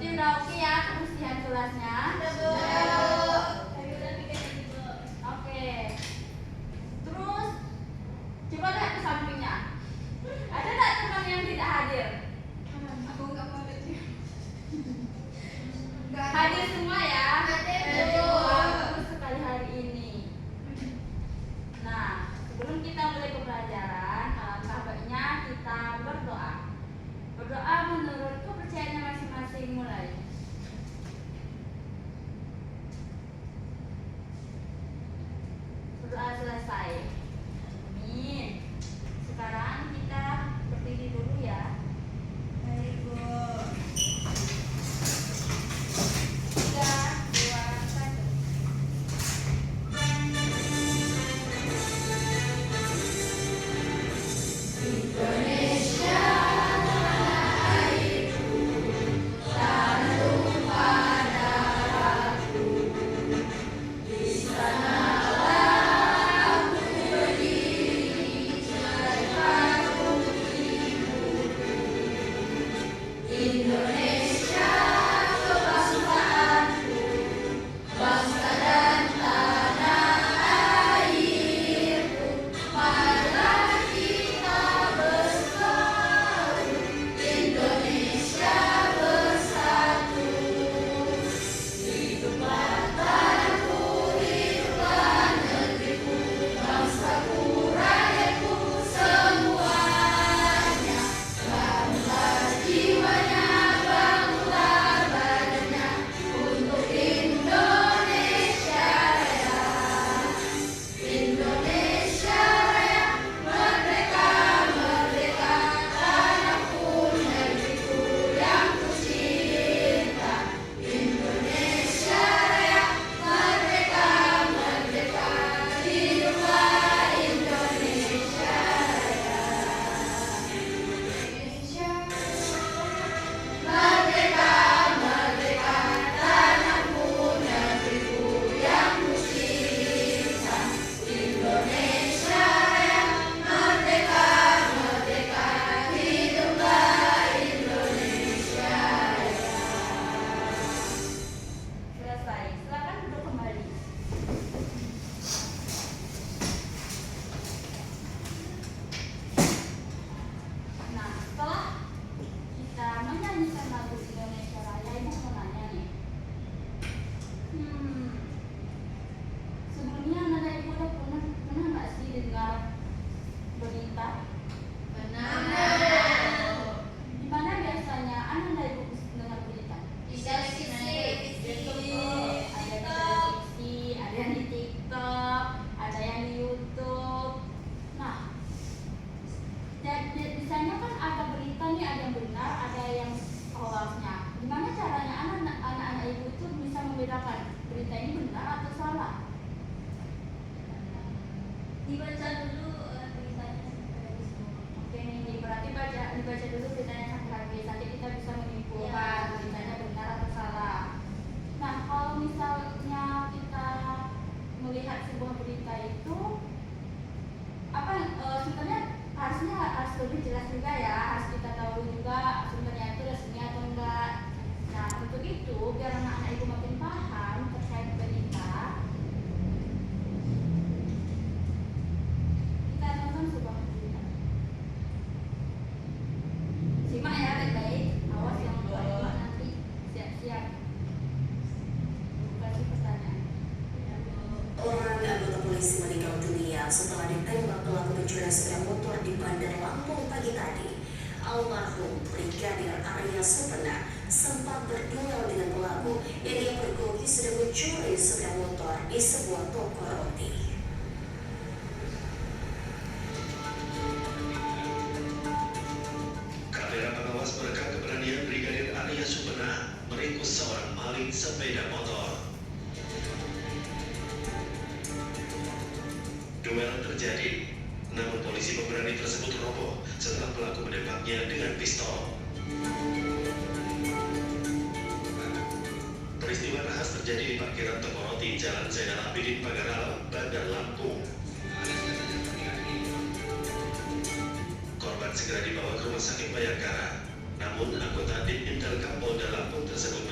Berarti udah oke ya kebersihan kelasnya? Oke. Terus coba lihat ke sampingnya. Ada nggak teman yang tidak hadir? Aku nggak mau hadir. Hadir semua ya? Bagus sekali hari ini. Nah, sebelum kita mulai pembelajaran, alangkah baiknya kita berdoa. Berdoa menurut kepercayaannya masing-masing mulai. Berdoa selesai. Amin. Sekarang kita berdiri dulu ya. Baik, Bu. 3, 2, 1. Selesai. Silakan duduk kembali. Nah, setelah kita menyanyikan lagu Indonesia Raya, ibu mau nanya nih. Sebelumnya anak ibu udah pernah nggak sih dengar berita? Di mana biasanya anak ibu dengar berita? Ada yang di TikTok, ada yang di YouTube. Nah, di sana kan ada berita nih, ada yang benar, ada yang hoaxnya. Gimana caranya anak-anak ibu itu bisa membedakan berita ini benar atau salah? Dibaca dulu beritanya sampai habis. Oke nih, berarti dibaca dulu beritanya sampai habis. Nanti kita bisa menyimpulkan beritanya benar atau salah. Nah, kalau misalnya kita melihat sebuah berita itu, sebenarnya harus lebih jelas juga ya, harus kita tahu juga sumbernya itu resmi atau enggak. Nah, untuk itu biar anak-anak ibu makin paham terkait berita, kita nonton sebuah berita. Simak ya baik-baik, awas yang lupa nanti siap-siap. Kasih pertanyaan. Orang anggota polisi meninggal dunia setelah ditembak pelaku pencurian sepeda motor di Bandar Lampung pagi tadi. Almarhum Brigadir Arya Supena sempat berduel dengan pelaku yang dia pergoki sedang mencuri sepeda motor di sebuah toko roti. Kamera pengawas merekam keberanian Brigadir Arya Supena meringkus seorang maling sepeda motor. Duel terjadi, namun polisi pemberani tersebut roboh setelah pelaku menembaknya dengan pistol. Peristiwa nahas terjadi di parkiran toko roti Jalan Zainal Abidin Pagaral, Bandar Lampung. Korban segera dibawa ke Rumah Sakit Bayangkara, namun anggota Ditintel Kapolda Lampung tersebut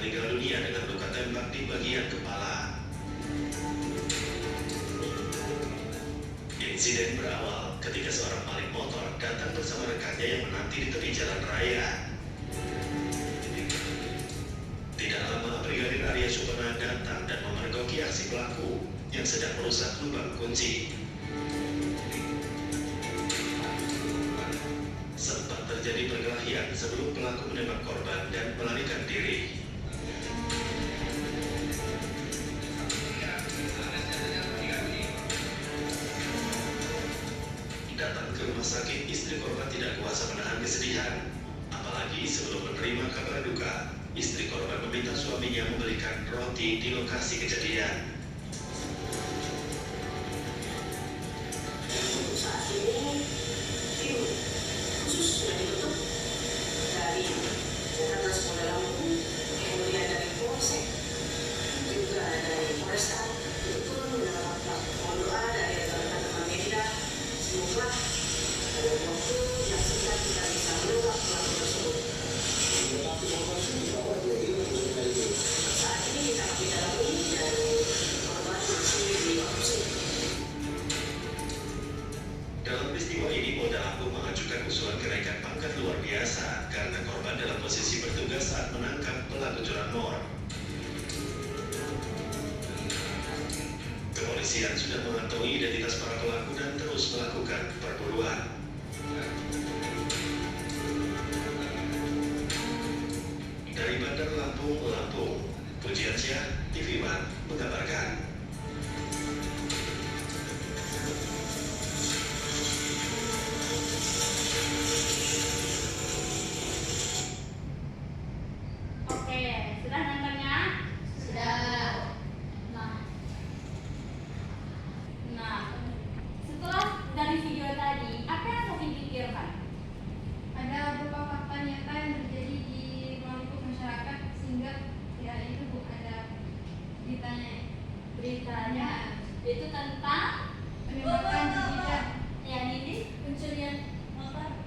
Insiden berawal ketika seorang maling motor datang bersama rekannya yang menanti di tepi jalan raya. Tidak lama, Brigadir Arya Supena datang dan memergoki aksi pelaku yang sedang merusak lubang kunci. Sempat terjadi perkelahian sebelum pelaku menembak korban dan melarikan diri. Datang ke rumah sakit, istri korban tidak kuasa menahan kesedihan. Apalagi sebelum menerima kabar duka, istri korban meminta suaminya membelikan roti di lokasi kejadian. Untuk saat ini, tim khusus sudah dibentuk dari Polres Polda Lampung, kemudian dari Polsek, juga dari Polresta, untuk turun mendapat pelaku. Mohon doa dari rekan-rekan media, semoga dalam waktu yang singkat kita bisa menangkap pelaku tersebut. Saat ini kita masih dalami dan korban masih diotopsi. Dalam peristiwa ini, Polda Lampung mengajukan usulan kenaikan pangkat luar biasa karena korban dalam posisi bertugas saat menangkap pelaku curanmor. Kepolisian sudah mengantongi identitas para pelaku dan terus melakukan perburuan. Dari Bandar Lampung, Pujiansyah, TV One mengabarkan. Oke, sudah nontonnya? Sudah. Nah, setelah dari video tadi, apa yang Sofi pikirkan? Ada beberapa fakta nyata yang terjadi di ruang masyarakat sehingga tidak itu bu ada Beritanya itu tentang penembakan tidak yang ini pencurian motor.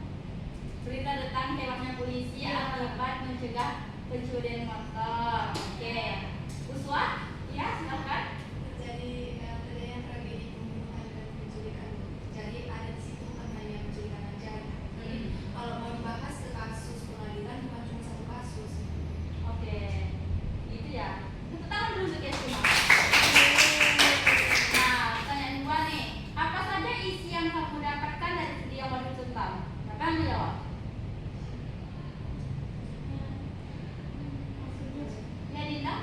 berita tentang tewasnya polisi akibat mencegah pencurian motor. Oke, Uswa, ya silakan. Terjadi tragedi pembunuhan dan penculikan. Jadi ada di situ bukan hanya penculikan aja. Jadi kalau mau dibahas ke kasus pengadilan bukan cuma satu kasus. Oke, itu ya. Tepuk tangan dulu untuk ya semua. Nah, pertanyaan dua nih, apa saja isi yang kamu dapatkan dari video yang baru ditonton? Siapa yang menjawab? Ya, Dinda?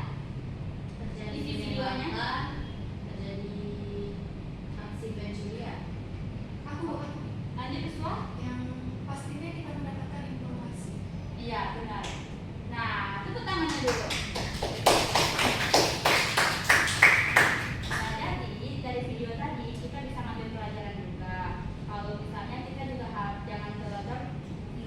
Isi videonya? Terjadi aksi pencurian. Aku Lanjut, Uswa? yang pastinya kita mendapatkan informasi. Iya, benar. Nah, tepuk tangannya dulu. Nah, jadi dari video tadi kita bisa ngambil pelajaran juga. Kalau misalnya kita juga jangan terlalu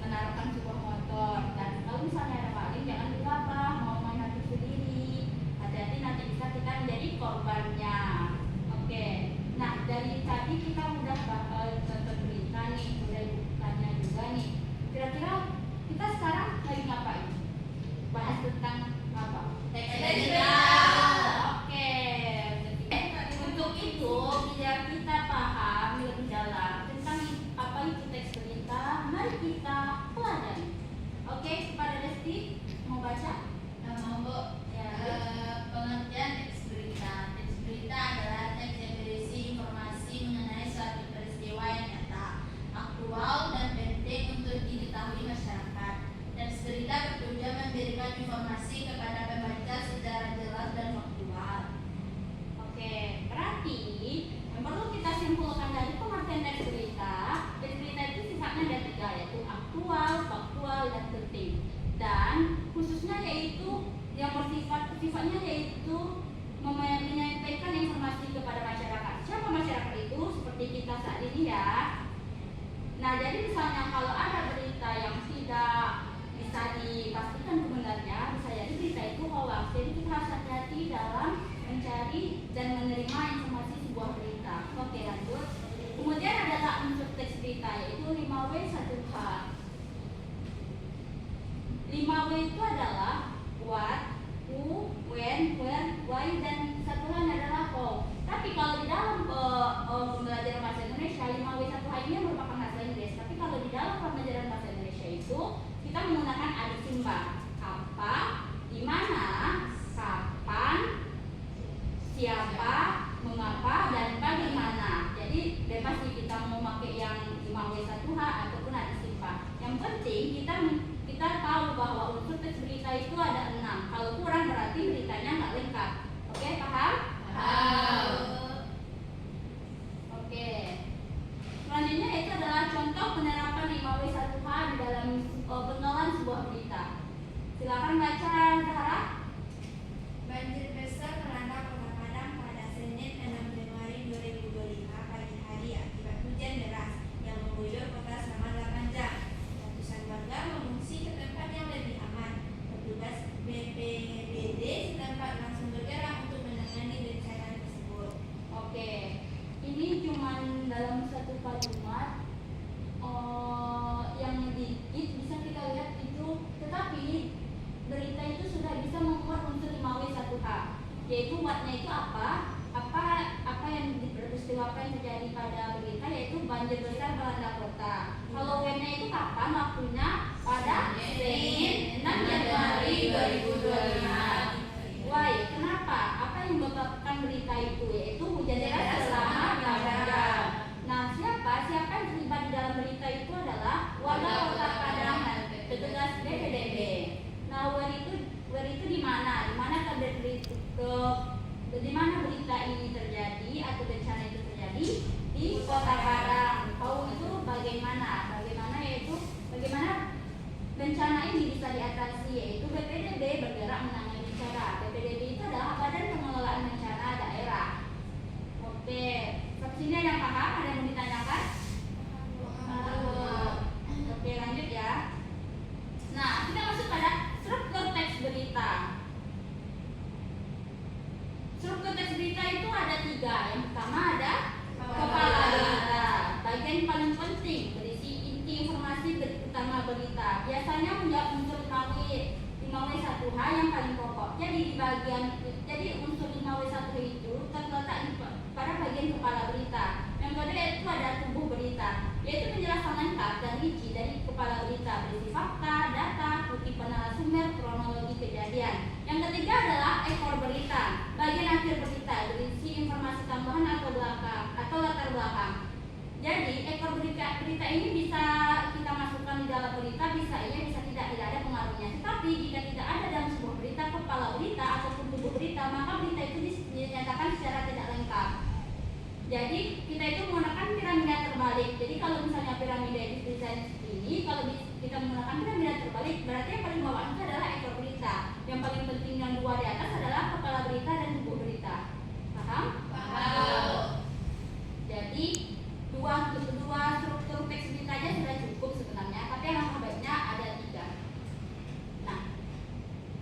menaruhkan sebuah motor, dan kalau misalnya ada maling jangan gegabah mau main hati sendiri. Hati-hati nanti bisa kita menjadi korbannya. Oke. Nah, dari tadi kita udah nonton berita nih, udah tanya juga nih. Kira-kira kita sekarang lagi ngapain? Bahas tentang apa? Oke. Untuk itu biar kita paham lebih dalam tentang apa itu teks berita, mari kita pelajari. Oke, kepada Desti mau baca? Mau bu, Ya. pengertian teks berita. Teks berita adalah teks yang berisi informasi mengenai suatu peristiwa yang nyata, aktual dan penting untuk diketahui masyarakat. Teks berita bertujuan memberikan informasi kepada pembaca secara jelas dan faktual. Oke, berarti yang perlu kita simpulkan dari pengertian teks berita itu sifatnya ada tiga, yaitu aktual, faktual, dan penting. Dan khususnya yaitu yang sifatnya yaitu menyampaikan informasi kepada masyarakat. Siapa masyarakat itu? Seperti kita saat ini ya. Nah, jadi misalnya kalau ada berita yang tidak bisa dipastikan kebenarannya, bisa jadi berita itu hoax. Jadi kita harus hati-hati dalam mencari dan menerima informasi sebuah berita. Oke, lanjut. Kemudian adalah unsur teks berita, yaitu 5W 1H. 5W itu adalah what, who, when, where, why, dan satu hal adalah how. Tapi kalau di dalam pembelajaran bahasa Indonesia dapat langsung bergerak untuk menangani bencana tersebut. Oke, ini cuman dalam satu kalimat yang dikit bisa kita lihat itu, tetapi berita itu sudah bisa membuat unsur 5W1H, yaitu buatnya itu apa yang peristiwa apa yang terjadi pada berita, yaitu banjir besar melanda kota. Kalau W-nya itu kapan waktunya? Pada Senin 6 Januari 2025. Why? Kenapa? Apa yang menyebabkan berita itu? Yaitu hujan deras selama 8 jam. Nah, siapa yang terlibat di dalam berita itu adalah warga Kota Padang dan petugas BPBD. Nah, where itu di mana? Di mana berita ini terjadi atau bencana itu terjadi? Di Kota Padang. Tahu itu bagaimana bencana ini bisa diatasi, yaitu BPBD bergerak menangani bencana. BPBD itu adalah Badan Pengelolaan Bencana Daerah. Oke, sampai sini ada yang paham? Ada yang mau ditanyakan? Oke, lanjut ya. Nah, kita masuk pada struktur teks berita. Struktur teks berita itu ada 3. Yang pertama ada kepala berita, bagian paling penting, berisi inti informasi utama berita. Biasanya menjawab unsur 5W1H yang paling pokok. Jadi unsur 5W1 itu terletak pada bagian kepala berita. Yang kedua itu ada tubuh berita, yaitu penjelasan lengkap dan rinci dari kepala berita, berisi fakta, data, kutipan narasumber, kronologi kejadian. Yang ketiga adalah ekor berita, bagian akhir berita, berisi informasi tambahan atau latar belakang. Jadi ekor berita ini bisa kita masukkan di dalam berita, bisa iya, bisa tidak ada pengaruhnya. Tetapi jika tidak ada dalam sebuah berita kepala berita ataupun tubuh berita, maka berita itu dinyatakan secara tidak lengkap. Jadi kita itu menggunakan piramida terbalik. Jadi kalau misalnya piramida itu desain seperti ini, kalau kita menggunakan piramida terbalik, berarti yang paling bawah itu adalah ekor berita. Yang paling penting yang 2 di atas adalah kepala berita dan tubuh berita. Paham? Paham. Jadi dua struktur teks berita aja sudah cukup sebenarnya, tapi alangkah baiknya ada 3. Nah,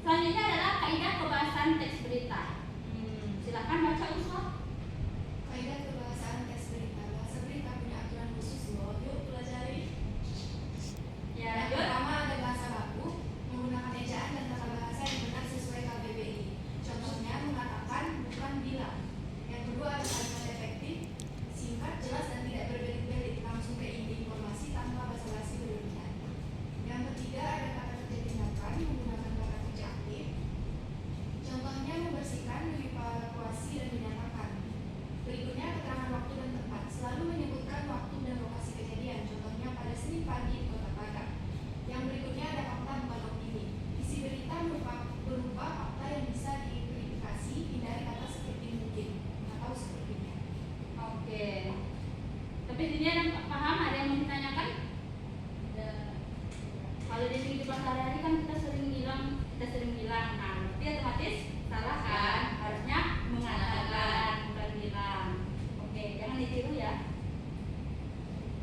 selanjutnya adalah kaidah pembahasan teks berita. Silakan baca usul. Kaidah kebahasaan teks berita. Bahasa berita punya aturan khusus loh. Yuk pelajari. Ya, Yang lanjut. pertama ada bahasa baku, menggunakan ejaan dan tata bahasa yang benar sesuai KBBI. Contohnya mengatakan bukan bilang. Yang kedua ada kalimat efektif, singkat, jelas dan tidak berbelit-belit, langsung ke inti informasi tanpa basa-basi berlebihan. Yang ketiga ada kata kerja tindakan, menggunakan kata kerja aktif. Contohnya membersihkan, mengevakuasi dan menyatakan. Berikutnya keterangan waktu dan tempat, selalu menyebutkan waktu dan lokasi kejadian. Contohnya pada Senin pagi di Kota Padang. Yang berikutnya ada fakta bukan opini. Isi berita berupa fakta yang bisa diverifikasi, hindari kata seperti mungkin atau sepertinya. Oke. Tapi sini ada yang paham? Ada yang mau ditanyakan? Kalau di kehidupan sehari-hari kan kita sering bilang, nah berarti otomatis salah kan? Harusnya mengatakan, bukan bilang. Oke, jangan ditiru ya.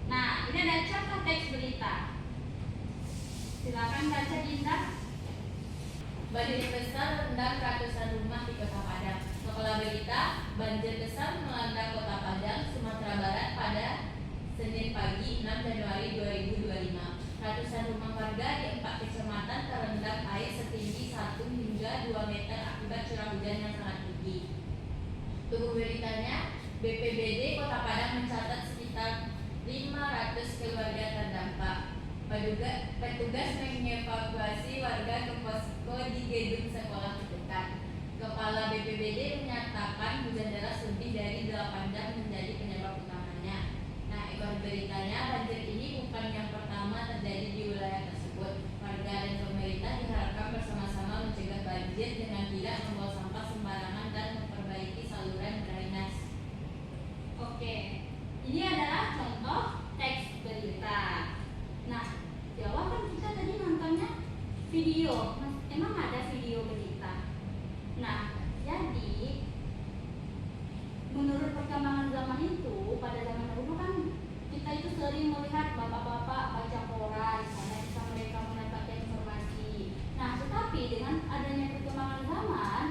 Nah, ini ada contoh teks berita. Silakan baca Dinda. Banjir besar rendam ratusan rumah di Kota Padang. Kepala berita, banjir besar melanda Kota Padang, Sumatera Barat pada Senin pagi 6 Januari 2025. Ratusan rumah warga di 4 kecamatan terendam air setinggi 1 hingga 2 meter akibat curah hujan yang sangat tinggi. Tubuh beritanya, BPBD Kota Padang mencatat sekitar 500 keluarga terdampak. Petugas mengevakuasi warga ke posko di gedung sekolah terdekat. Kepala BPBD menyatakan hujan deras lebih dari 8 jam menjadi penyebab utamanya. Nah, ekor beritanya, banjir ini bukan yang pertama terjadi di wilayah tersebut. Warga dan pemerintah diharapkan bersama-sama mencegah banjir dengan tidak membuang sampah sembarangan dan memperbaiki saluran drainase. Oke, ini adalah contoh teks berita. Nah, di awal kan kita tadi nontonnya video. Emang ada video berita. Nah, jadi menurut perkembangan zaman itu, pada zaman dahulu kan kita itu sering melihat bapak-bapak baca koran, karena bisa mereka mendapatkan informasi. Nah, tetapi dengan adanya perkembangan zaman,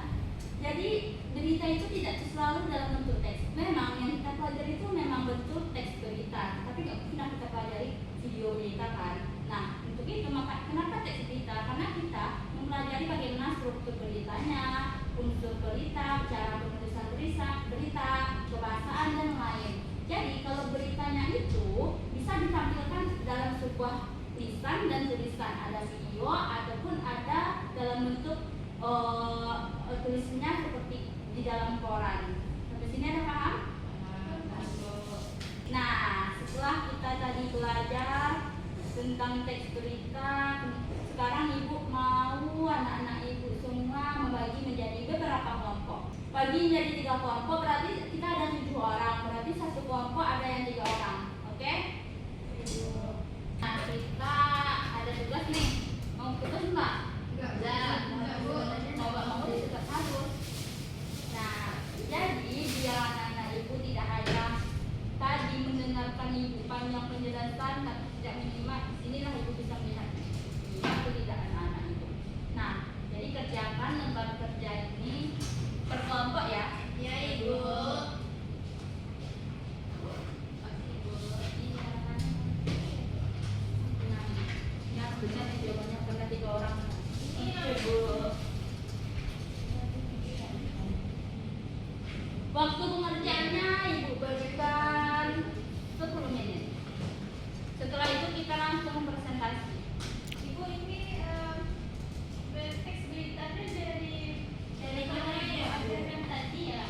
Jadi berita itu tidak selalu dalam bentuk teks. Memang yang kita pelajari itu memang bentuk teks berita, tapi nggak pernah kita pelajari video berita kan. Nah untuk itu maka kenapa teks berita? Karena kita mempelajari bagaimana struktur beritanya, unsur berita, cara penulisan berita, kebahasaan dan lain. Jadi kalau beritanya itu bisa ditampilkan dalam sebuah lisan dan tulisan, ada video ataupun ada dalam bentuk tulisannya seperti di dalam koran. Sampai sini ada paham? Nah, setelah kita tadi belajar tentang teks berita, sekarang ibu mau anak-anak ibu semua membagi menjadi beberapa kelompok. Bagi menjadi 3 kelompok berarti kita ada 7 orang, berarti satu kelompok ada yang 3 orang, oke? Nah, kita ada tugas nih. Mau tugas enggak? Enggak, Bu. Mau tugas harus. Nah, jadi biar anak-anak ibu tidak hanya tadi mendengarkan ibu panjang penjelasan tapi tidak menyimak, disinilah ibu bisa melihat atau tidak anak-anak ibu. Nah, jadi kerjakan lembar kerja ini per kelompok ya. Ya Ibu. Ya, benar jawabannya karena 3 orang. Iya, Bu. Waktu pengerjaannya ibu berikan 10 menit. Setelah itu kita langsung presentasi. Ibu ini teks beritanya dari Dari mana ya? Ajaran tadi ya.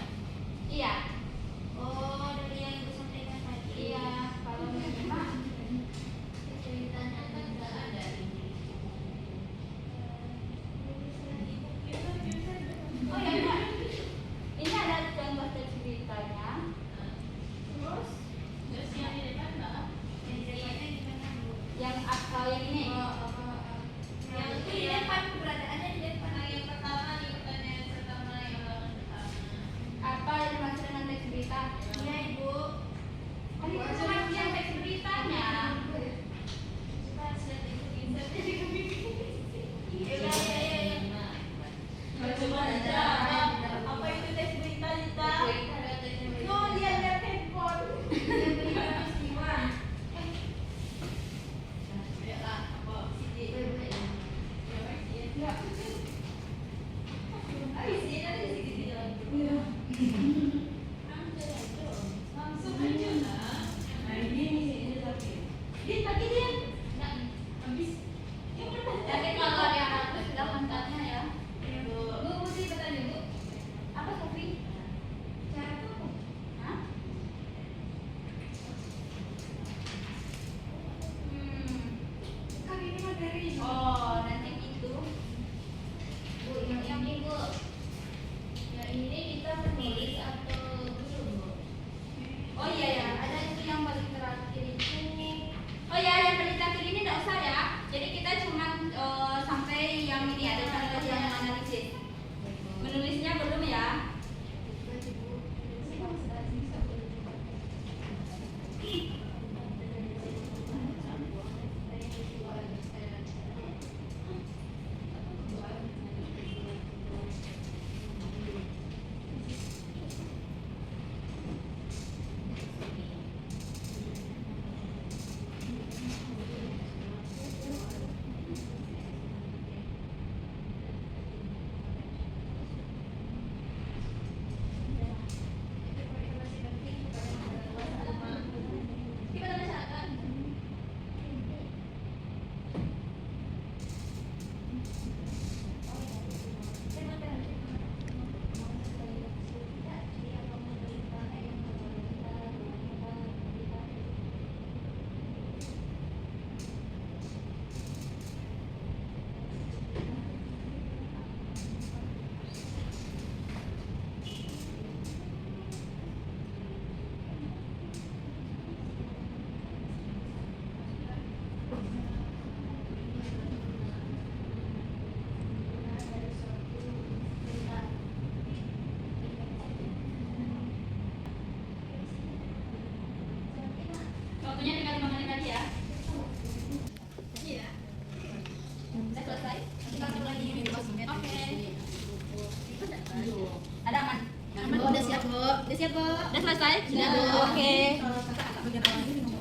siap, Bu? Udah selesai? Sudah, Bu. Oke. Kalau kakak agak bagian awal ini nomor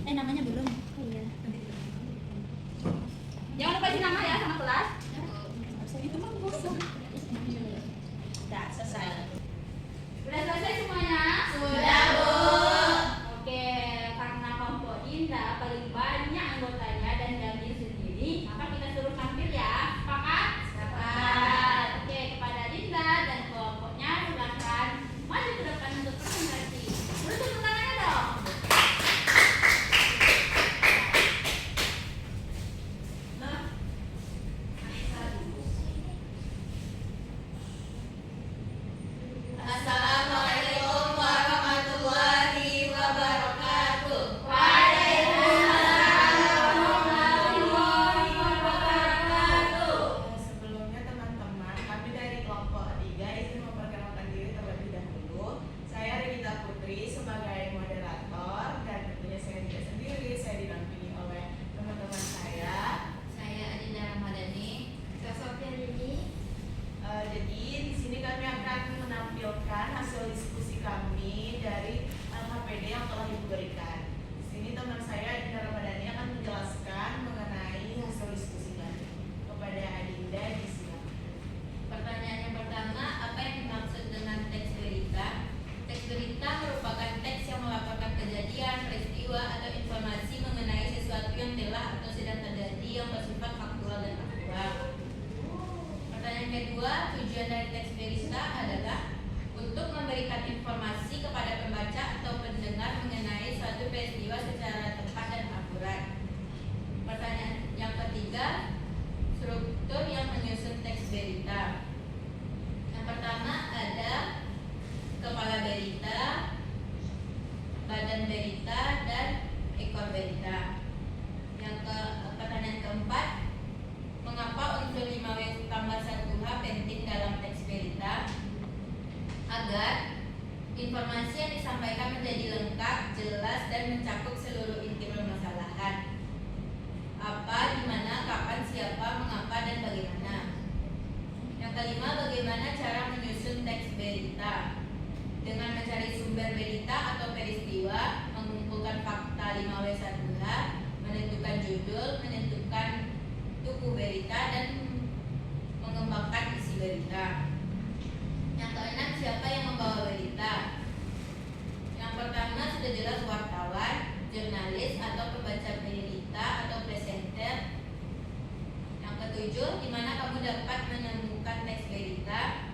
1. Namanya belum. Oh iya. Jangan lupa isi nama ya sama kelas. Itu mah kosong. Sudah selesai. Udah selesai semuanya? Sudah, Bu. Oke, karena kelompok Dinda paling banyak anggotanya dan Jamil sendiri, maka kita suruh tampil ya. Sepakat? Sepakat. Oke, kepada Dinda dan kelompoknya silakan maju ke depan untuk presentasi. Terus tepuk tangannya dong. Assalamualaikum warahmatullahi wabarakatuh. Sebelumnya teman-teman, kami dari kelompok 3 izin memperkenalkan diri terlebih dahulu. Saya Regita Putri sebagai moderator dan tentunya saya tidak sendiri, saya didampingi oleh teman-teman saya. Saya Adinda Ramadhani. Kak Sofian ini Jadi di sini kami akan menampilkan hasil diskusi kami dari LHPD yang telah Ibu berikan. Di sini teman saya Adinda Ramadhani akan menjelaskan mengenai hasil diskusi kami. Kepada Adinda disilakan. Pertanyaan yang pertama, apa yang dimaksud dengan teks berita? Teks berita merupakan teks yang melaporkan kejadian, peristiwa, atau informasi mengenai sesuatu yang telah atau sedang terjadi yang bersifat faktual dan aktual. Pertanyaan kedua, tujuan dari teks berita adalah untuk memberikan informasi kepada pembaca atau pendengar mengenai suatu peristiwa secara tepat dan akurat. Pertanyaan yang ketiga, struktur yang menyusun teks berita. Yang pertama ada kepala berita, badan berita, dan ekor berita. Pertanyaan keempat, mengapa unsur 5W tambah 1H penting dalam teks berita? Agar informasi yang disampaikan menjadi lengkap, jelas, dan mencakup seluruh inti permasalahan. Apa, di mana, kapan, siapa, mengapa, dan bagaimana. Yang kelima, bagaimana cara menyusun teks berita? Dengan mencari sumber berita atau peristiwa, mengumpulkan fakta 5W1H, menentukan judul, menentukan tuku berita, dan mengembangkan isi berita. Yang keenam, siapa yang membawa berita? Yang pertama sudah jelas wartawan, jurnalis atau pembaca berita atau presenter. Yang ketujuh, di mana kamu dapat menemukan teks berita?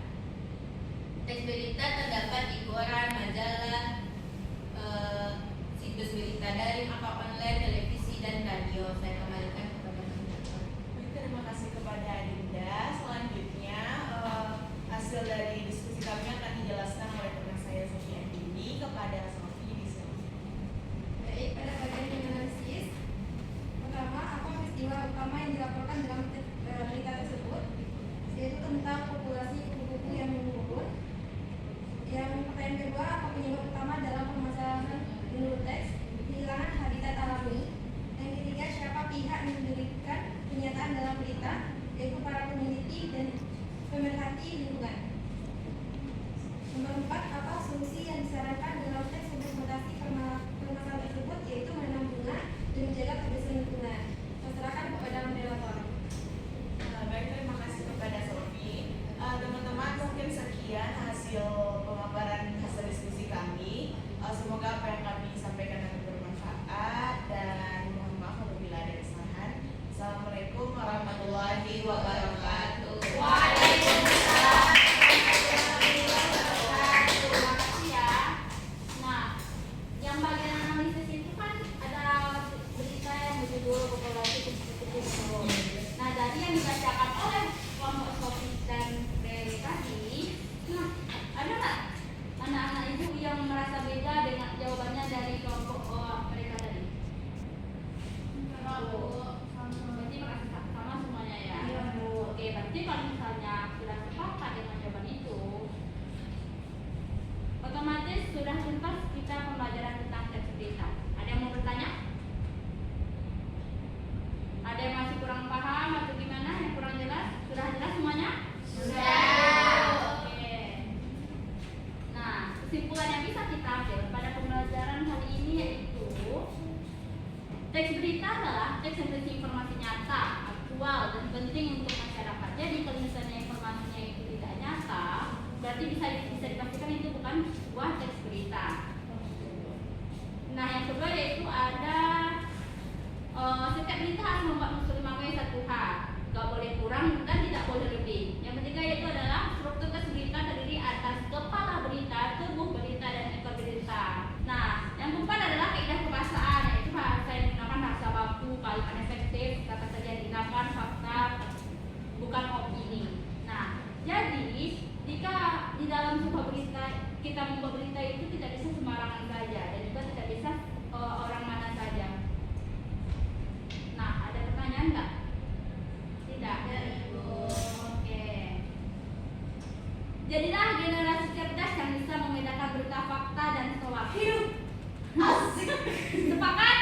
Teks berita terdapat di koran, majalah, situs berita daring, apa online, televisi, dan radio. Saya kembalikan kepada moderator. Baik, terima kasih kepada Adinda. Selanjutnya hasil dari diskusi kami akan dijelaskan oleh teman saya Sofi Andini kepada Sofi disilakan. baik pada bagian analisis. Pertama, apa peristiwa utama yang dilaporkan dalam berita tersebut? Yaitu tentang populasi kupu-kupu yang menurun. Yang pertanyaan kedua, apa penyebab utama dalam permasalahan menurut teks? Kehilangan habitat alami. Yang ketiga, siapa pihak yang memberikan pernyataan dalam berita? Yaitu para peneliti dan pemerhati lingkungan. Nomor 4, apa solusi yang disarankan dalam teks untuk mengatasi permasalahan tersebut? Yaitu menanam bunga dan menjaga kebersihan lingkungan. Saya serahkan kepada moderator. Baik, terima kasih kepada Sofi. Teman-teman, mungkin sekian hasil pemaparan hasil diskusi kami. Semoga apa yang kami sampaikan dapat bermanfaat dan mohon maaf apabila ada kesalahan. Assalamualaikum warahmatullahi wabarakatuh. Waalaikumsalam. Terima kasih ya. Nah, yang bagian analisis itu kan ada berita yang berjudul populasi kupu-kupu menurun. Nah, dari yang dibacakan oleh kelompok Sofi dan Rere tadi, nah, ada nggak anak-anak ibu yang merasa beda dengan jawabannya dari kelompok mereka tadi? Berarti merasa sama semuanya ya? Iya, Bu. Oke, berarti kalau misalnya sudah sepakat dengan jawaban itu, otomatis sudah tuntas kita pembelajaran tentang teks berita. Ada yang mau bertanya? Ada yang masih kurang paham atau gimana? Yang kurang jelas? Sudah jelas semuanya? Sudah. Oke. nyata, aktual, dan penting untuk masyarakat. Jadi kalau misalnya informasinya itu tidak nyata, berarti bisa dipastikan itu bukan sebuah teks berita. Nah, yang kedua yaitu ada setiap berita harus membuat unsur 5W1H, gak boleh kurang dan tidak boleh lebih. Yang ketiga yaitu adalah struktur teks berita terdiri atas kepala berita, tubuh berita, dan ekor berita. Nah, yang keempat adalah kaidah kebahasaan, yaitu bahasa yang digunakan bahasa baku, kalimat efektif, kata saja yang digunakan, fakta, bukan opini. Nah, jadi jika di dalam sebuah berita kita membuat berita itu tidak bisa sembarangan saja dan juga tidak bisa orang mana saja. Nah, ada pertanyaan nggak? Tidak. Oke. Jadilah generasi cerdas yang bisa membedakan berita fakta dan hoax. Hidup. Asik. Sepakat?